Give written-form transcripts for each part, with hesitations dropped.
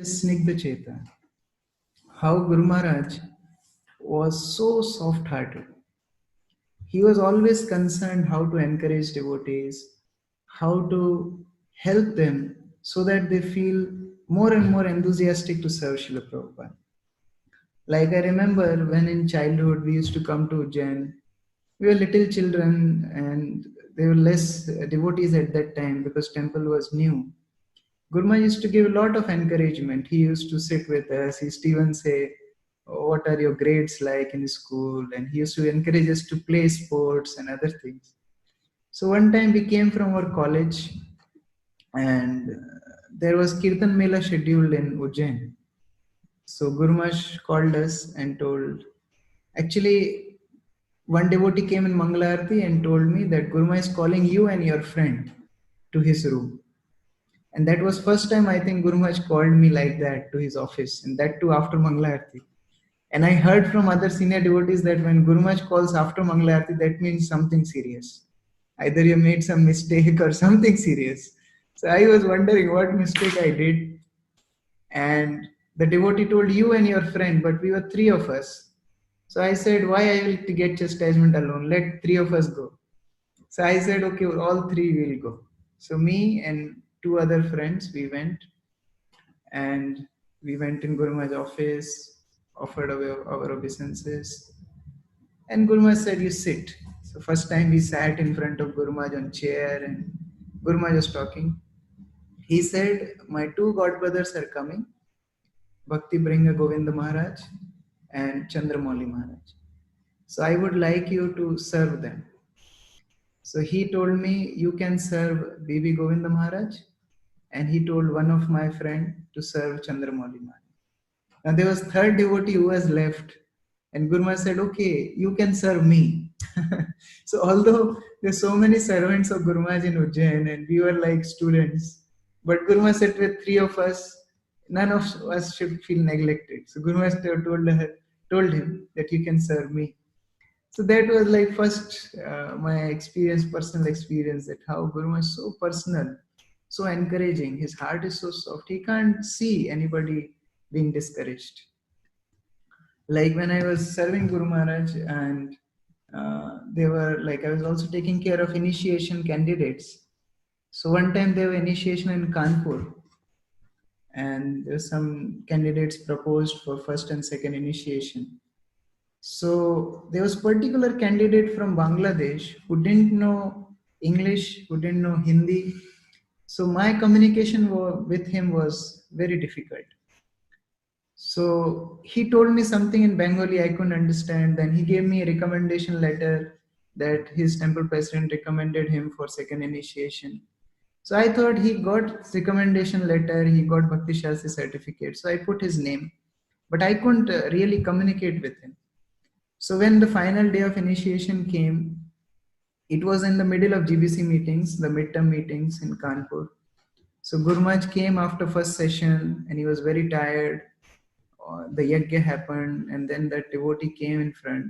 Snigdha Cheta, how Guru Maharaj was so soft hearted. He was always concerned how to encourage devotees, how to help them so that they feel more and more enthusiastic to serve Srila Prabhupada. Like I remember when in childhood we used to come to Ujjain, we were little children and there were less devotees at that time because temple was new. Gurma used to give a lot of encouragement. He used to sit with us. He used to even say, "Oh, what are your grades like in school?" And he used to encourage us to play sports and other things. So one time we came from our college and there was Kirtan Mela scheduled in Ujjain. So Gurmash called us and told, actually, one devotee came in Mangalarti and told me that Gurma is calling you and your friend to his room. And that was first time I think Guru Maharaj called me like that to his office, and that too after Mangala Aarti. And I heard from other senior devotees that when Guru Maharaj calls after Mangala Aarti, that means something serious. Either you made some mistake or something serious. So I was wondering what mistake I did. And the devotee told you and your friend, but we were three of us. So I said, why I will get chastisement alone? Let three of us go. So I said, okay, all three will go. So me and two other friends, we went and we went in Guru Maharaj's office, offered our obeisances, and Guru Maharaj said, "You sit." So first time we sat in front of Guru Maharaj on chair, and Guru Maharaj was talking. He said, "My two godbrothers are coming, Bhakti Bringa Govinda Maharaj and Chandramauli Maharaj. So I would like you to serve them." So he told me, "You can serve Bibi Govinda Maharaj," and he told one of my friend to serve Chandramauli Maharaj. Now there was third devotee who was left, and Guru Maharaj said, "Okay, you can serve me." So although there's so many servants of Guru Maharaj in Ujjain, and we were like students, but Guru Maharaj said with three of us, none of us should feel neglected. So Guru Maharaj told him that you can serve me. So that was like first my experience, personal experience, that how Guru Maharaj is so personal, so encouraging. His heart is so soft. He can't see anybody being discouraged. Like when I was serving Guru Maharaj, and they were like, I was also taking care of initiation candidates. So one time there were initiation in Kanpur, and there were some candidates proposed for first and second initiation. So there was particular candidate from Bangladesh who didn't know English, who didn't know Hindi. So my communication with him was very difficult. So he told me something in Bengali I couldn't understand. Then he gave me a recommendation letter that his temple president recommended him for second initiation. So I thought he got recommendation letter, he got Bhakti Shastri certificate. So I put his name, but I couldn't really communicate with him. So when the final day of initiation came, it was in the middle of GBC meetings, the midterm meetings in Kanpur. So Guru Maharaj came after first session and he was very tired. The yajna happened, and then the devotee came in front,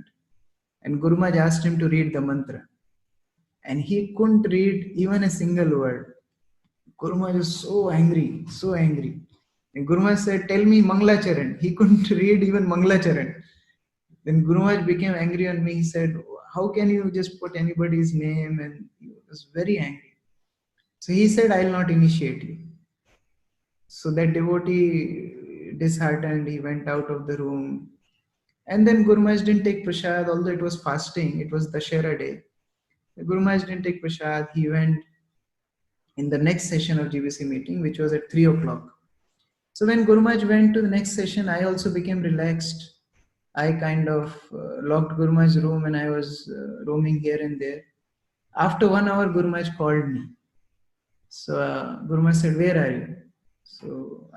and Guru Maharaj asked him to read the mantra, and he couldn't read even a single word. Guru Maharaj was so angry, so angry. And Guru Maharaj said, "Tell me Mangla Charan." He couldn't read even Mangla Charan. Then Guru Maharaj became angry on me. He said, "How can you just put anybody's name?" And he was very angry. So he said, "I will not initiate you." So that devotee, disheartened, he went out of the room. And then Guru Maharaj didn't take prasad, although it was fasting, it was Dashera day. Guru Maharaj didn't take prasad. He went in the next session of GBC meeting, which was at 3 o'clock. So when Guru Maharaj went to the next session, I also became relaxed. I kind of locked Guru Maharaj's room and I was roaming here and there. After 1 hour, Guru Maharaj called me. So Guru Maharaj said, "Where are you?" So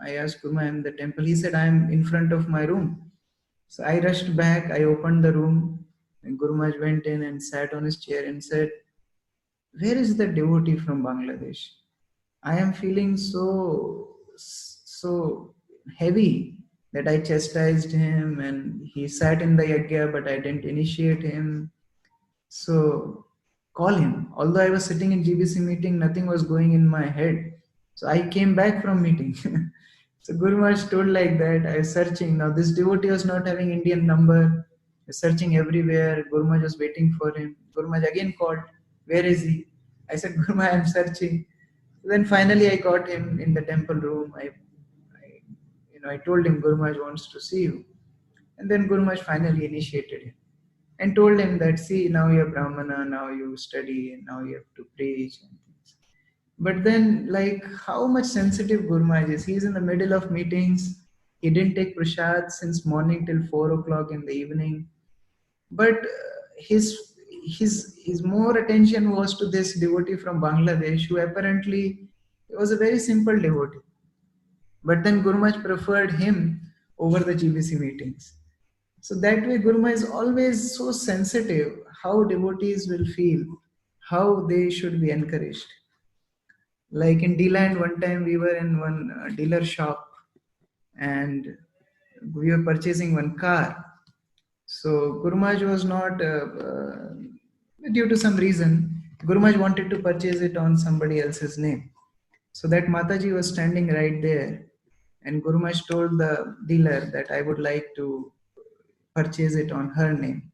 I asked Guru Maharaj, "I'm in the temple." He said, "I'm in front of my room." So I rushed back, I opened the room, and Guru Maharaj went in and sat on his chair and said, "Where is the devotee from Bangladesh? I am feeling so heavy that I chastised him and he sat in the yajna, but I didn't initiate him. So call him." Although I was sitting in GBC meeting, nothing was going in my head. So I came back from meeting. So Guru Maharaj told like that. I was searching. Now this devotee was not having Indian number. I was searching everywhere. Guru Maharaj was waiting for him. Guru Maharaj again called. Where is he? I said, Guru Maharaj, I'm searching. Then finally I got him in the temple room. I told him Guru Maharaj wants to see you. And then Guru Maharaj finally initiated him and told him that, see, now you're Brahmana, now you study, and now you have to preach and things. But then, like, how much sensitive Guru Maharaj is. He's in the middle of meetings. He didn't take prasad since morning till 4 o'clock in the evening. But his more attention was to this devotee from Bangladesh, who apparently was a very simple devotee. But then Guru Maharaj preferred him over the GBC meetings. So that way, Guru Maharaj is always so sensitive how devotees will feel, how they should be encouraged. Like in D-Land, one time we were in one dealer shop and we were purchasing one car. So Guru Maharaj was not, due to some reason, Guru Maharaj wanted to purchase it on somebody else's name. So that Mataji was standing right there, and Guru Maharaj told the dealer that I would like to purchase it on her name.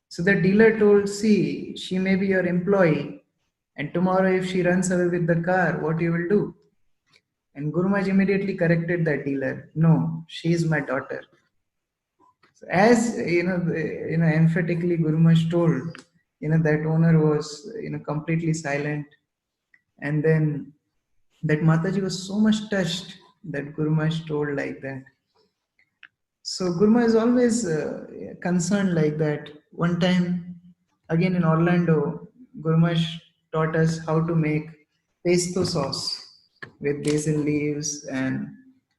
So the dealer told, see, she may be your employee, and tomorrow if she runs away with the car, what you will do? And Guru Maharaj immediately corrected that dealer. No, she is my daughter. So as emphatically Guru Maharaj told, that owner was completely silent, and then that Mataji was so much touched that Guru Maharaj told like that. So Guru Maharaj is always concerned like that. One time, again in Orlando, Guru Maharaj taught us how to make pesto sauce with basil leaves and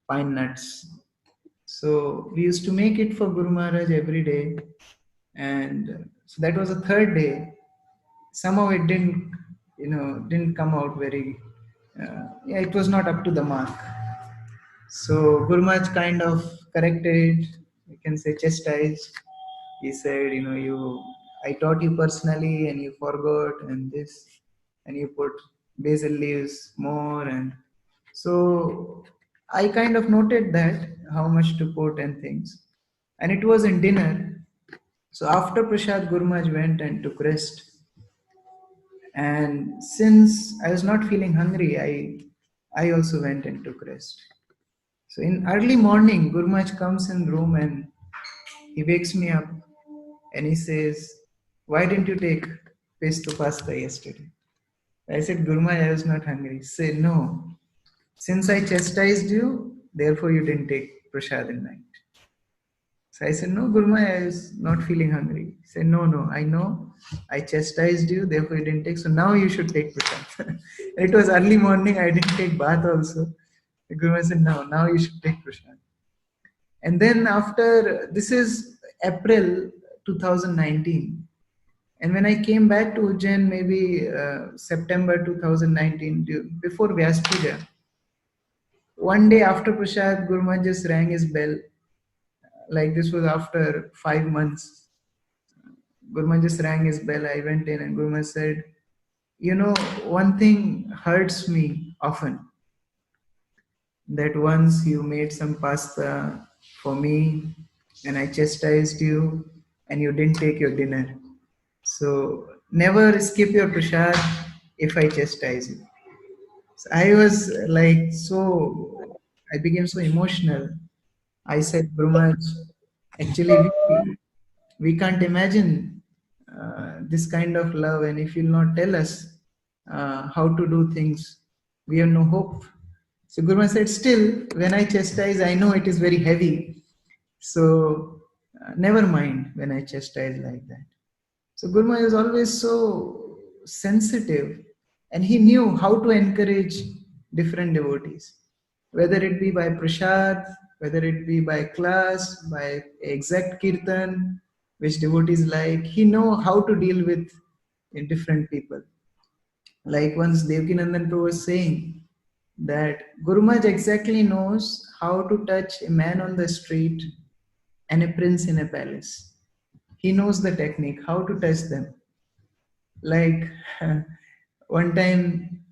pine nuts. So we used to make it for Guru Maharaj every day, and so that was the third day. Somehow it didn't come out very. It was not up to the mark. So Guru Maharaj kind of corrected, you can say chastised. He said, I taught you personally and you forgot and this, and you put basil leaves more. And so I kind of noted that, how much to put and things. And it was in dinner. So after Prashad, Guru Maharaj went and took rest. And since I was not feeling hungry, I also went and took rest. So in early morning, Guru Maharaj comes in room and he wakes me up and he says, why didn't you take pesto pasta yesterday? I said, Guru Maharaj, I was not hungry. He said, no. Since I chastised you, therefore you didn't take prasad in night. So I said, no, Guru Maharaj, I was not feeling hungry. He said, no, I know. I chastised you, therefore you didn't take. So now you should take prasad. It was early morning, I didn't take bath also. The Guru Maharaj said, no, now you should take prasad. And then after, this is April 2019. And when I came back to Ujjain, maybe September 2019, before Vyas Puja, one day after Prashad, Guru Maharaj just rang his bell. Like this was after 5 months. Guru Maharaj just rang his bell. I went in and Guru Maharaj said, one thing hurts me often. That once you made some pasta for me and I chastised you and you didn't take your dinner. So never skip your prasad if I chastise you. So I was like, I became so emotional. I said, Guru Maharaj, actually we can't imagine this kind of love, and if you'll not tell us how to do things, we have no hope. So Guru Maharaj said, still, when I chastise, I know it is very heavy. So never mind when I chastise like that. So Guru Maharaj is always so sensitive, and he knew how to encourage different devotees, whether it be by prasad, whether it be by class, by exact kirtan, which devotees like. He know how to deal with different people. Like once Devkinandan Prabhu was saying that Guru Maharaj exactly knows how to touch a man on the street and a prince in a palace. He knows the technique, how to touch them. Like one time,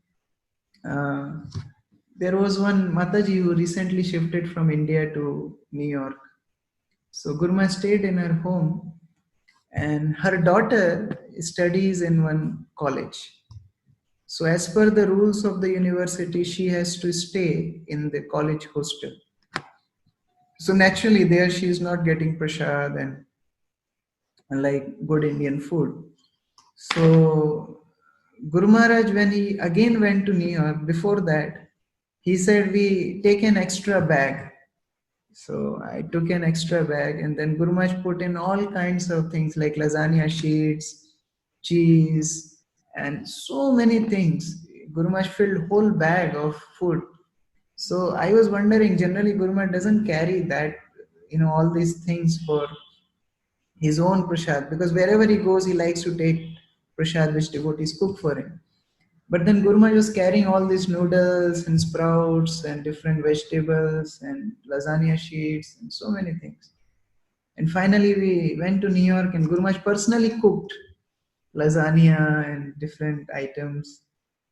There was one Mataji who recently shifted from India to New York. So Gurma stayed in her home, and her daughter studies in one college. So, as per the rules of the university, she has to stay in the college hostel. So, naturally, there she is not getting prasad and like good Indian food. So, Guru Maharaj, when he again went to New York, before that, he said, we take an extra bag. So I took an extra bag, and then Guru Maharaj put in all kinds of things like lasagna sheets, cheese, and so many things. Guru Maharaj filled whole bag of food. So I was wondering, generally Guru Maharaj doesn't carry that, all these things for his own prasad, because wherever he goes, he likes to take prasad which devotees cook for him. But then Guru Maharaj was carrying all these noodles and sprouts and different vegetables and lasagna sheets and so many things. And finally, we went to New York, and Guru Maharaj personally cooked lasagna and different items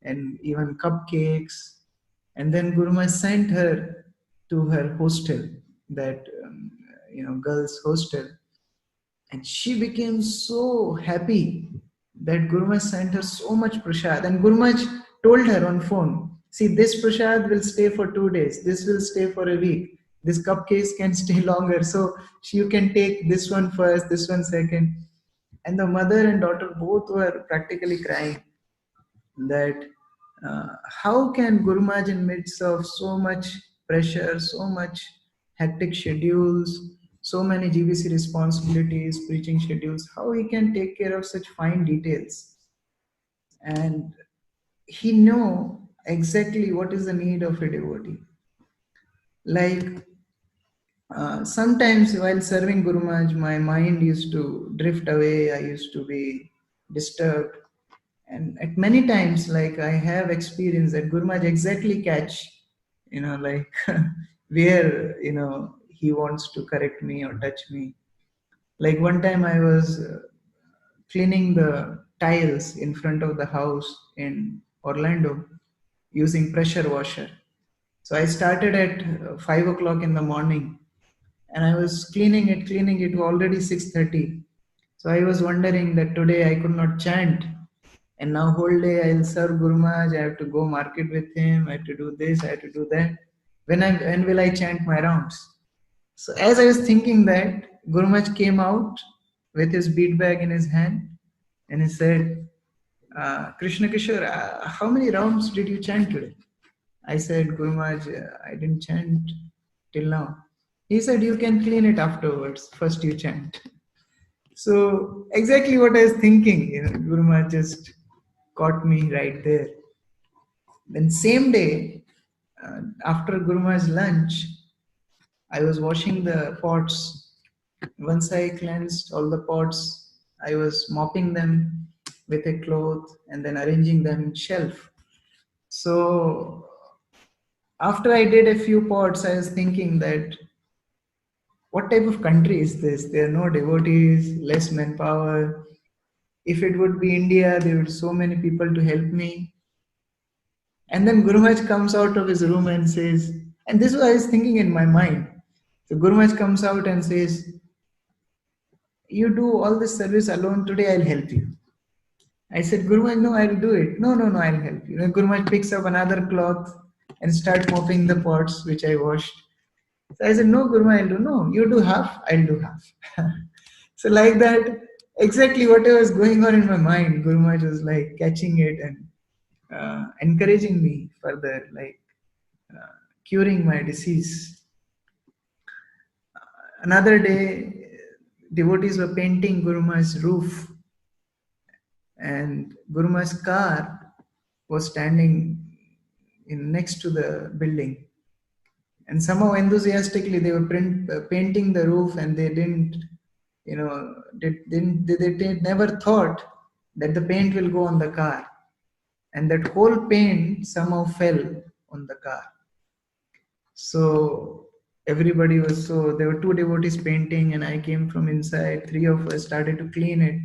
and even cupcakes. And then Guru Maharaj sent her to her hostel, that girls' hostel, and she became so happy that Guru Maharaj sent her so much prasad. And Guru Maharaj told her on phone, see, this prasad will stay for 2 days, this will stay for a week, this cupcakes can stay longer. So you can take this one first, this one second. And the mother and daughter both were practically crying that how can Guru Maharaj, in midst of so much pressure, so much hectic schedules, so many GBC responsibilities, preaching schedules, how he can take care of such fine details? And he knew exactly what is the need of a devotee. Like sometimes while serving Guru Maharaj, my mind used to drift away, I used to be disturbed. And at many times, like I have experienced that Guru Maharaj exactly catch, like where, he wants to correct me or touch me. Like one time I was cleaning the tiles in front of the house in Orlando using pressure washer. So I started at 5 o'clock in the morning, and I was cleaning it already 6:30. So I was wondering that today I could not chant, and now whole day I'll serve Guru Maharaj. I have to go market with him. I have to do this. I have to do that. When will I chant my rounds? So as I was thinking that, Guru Maharaj came out with his bead bag in his hand, and he said, Krishna Kishore, how many rounds did you chant today? I said, Guru Maharaj, I didn't chant till now. He said, you can clean it afterwards. First you chant. So exactly what I was thinking, Guru Maharaj just caught me right there. Then same day, after Guru Maharaj's lunch, I was washing the pots. Once I cleansed all the pots, I was mopping them with a cloth and then arranging them in shelf. So after I did a few pots, I was thinking that what type of country is this? There are no devotees, less manpower. If it would be India, there would be so many people to help me. And then Guru Maharaj comes out of his room and says, and this is what I was thinking in my mind. So Guru Maharaj comes out and says, you do all this service alone today, I'll help you. I said, Guru Maharaj, no, I'll do it. No, no, no, I'll help you. And Guru Maharaj picks up another cloth and start mopping the pots which I washed. So I said, no, Guru Maharaj, I'll do. No, you do half, I'll do half. So like that, exactly whatever was going on in my mind, Guru Maharaj was like catching it and encouraging me further, like curing my disease. Another day, devotees were painting Guru Maharaj's roof, and Guru Maharaj's car was standing in next to the building. And somehow enthusiastically they were painting the roof, and they didn't, they never thought that the paint will go on the car, and that whole paint somehow fell on the car. So everybody was, so there were two devotees painting, and I came from inside. Three of us started to clean it,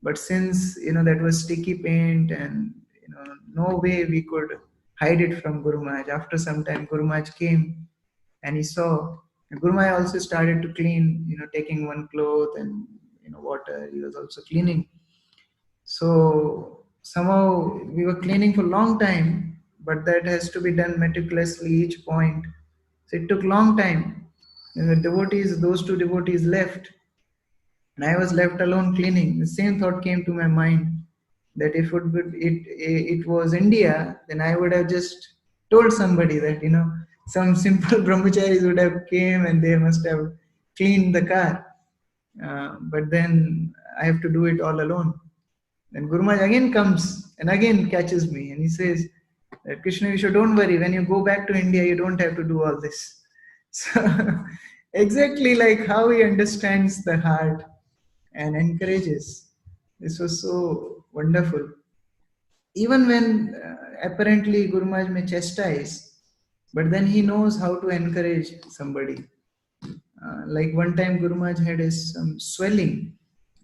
but since that was sticky paint, and no way we could hide it from Guru Maharaj. After some time, Guru Maharaj came and he saw. And Guru Maharaj also started to clean, taking one cloth and water. He was also cleaning. So somehow we were cleaning for a long time, but that has to be done meticulously each point. So it took long time. And the devotees, those two devotees left, and I was left alone cleaning. The same thought came to my mind that if it was India, then I would have just told somebody that some simple brahmacharis would have came and they must have cleaned the car. But then I have to do it all alone. Then Guru Maharaj again comes and again catches me and he says that Krishna, you don't worry. When you go back to India, you don't have to do all this. So exactly like how he understands the heart and encourages. This was so wonderful. Even when apparently Guru Maharaj may chastise, but then he knows how to encourage somebody. Like one time Guru Maharaj had some swelling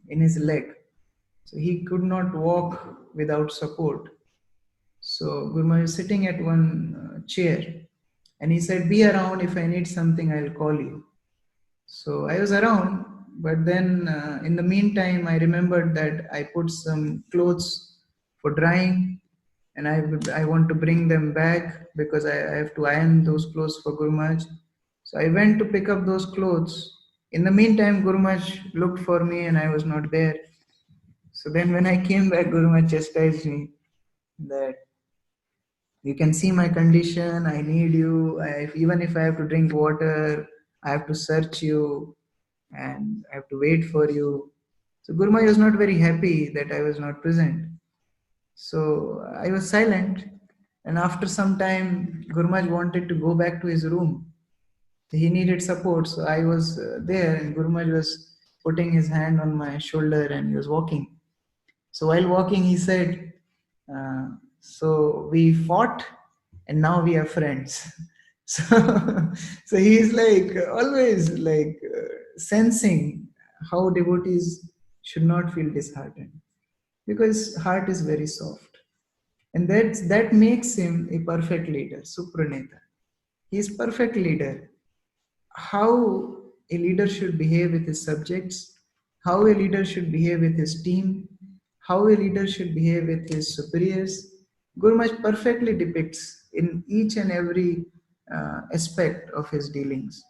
in his leg. So he could not walk without support. So Guru Maharaj was sitting at one chair and he said, be around, if I need something, I'll call you. So I was around, but then in the meantime, I remembered that I put some clothes for drying and I want to bring them back because I have to iron those clothes for Guru Maharaj. So I went to pick up those clothes. In the meantime, Guru Maharaj looked for me and I was not there. So then when I came back, Guru Maharaj chastised me that you can see my condition, I need you. Even if I have to drink water, I have to search you and I have to wait for you. So Guru Maharaj was not very happy that I was not present. So I was silent. And after some time, Guru Maharaj wanted to go back to his room. He needed support. So I was there and Guru Maharaj was putting his hand on my shoulder and he was walking. So while walking, he said, so we fought and now we are friends. So, so he is like always like sensing how devotees should not feel disheartened because heart is very soft. And that makes him a perfect leader, Supraneta. He is perfect leader. How a leader should behave with his subjects, how a leader should behave with his team, how a leader should behave with his superiors. Guru Maharaj perfectly depicts in each and every aspect of his dealings.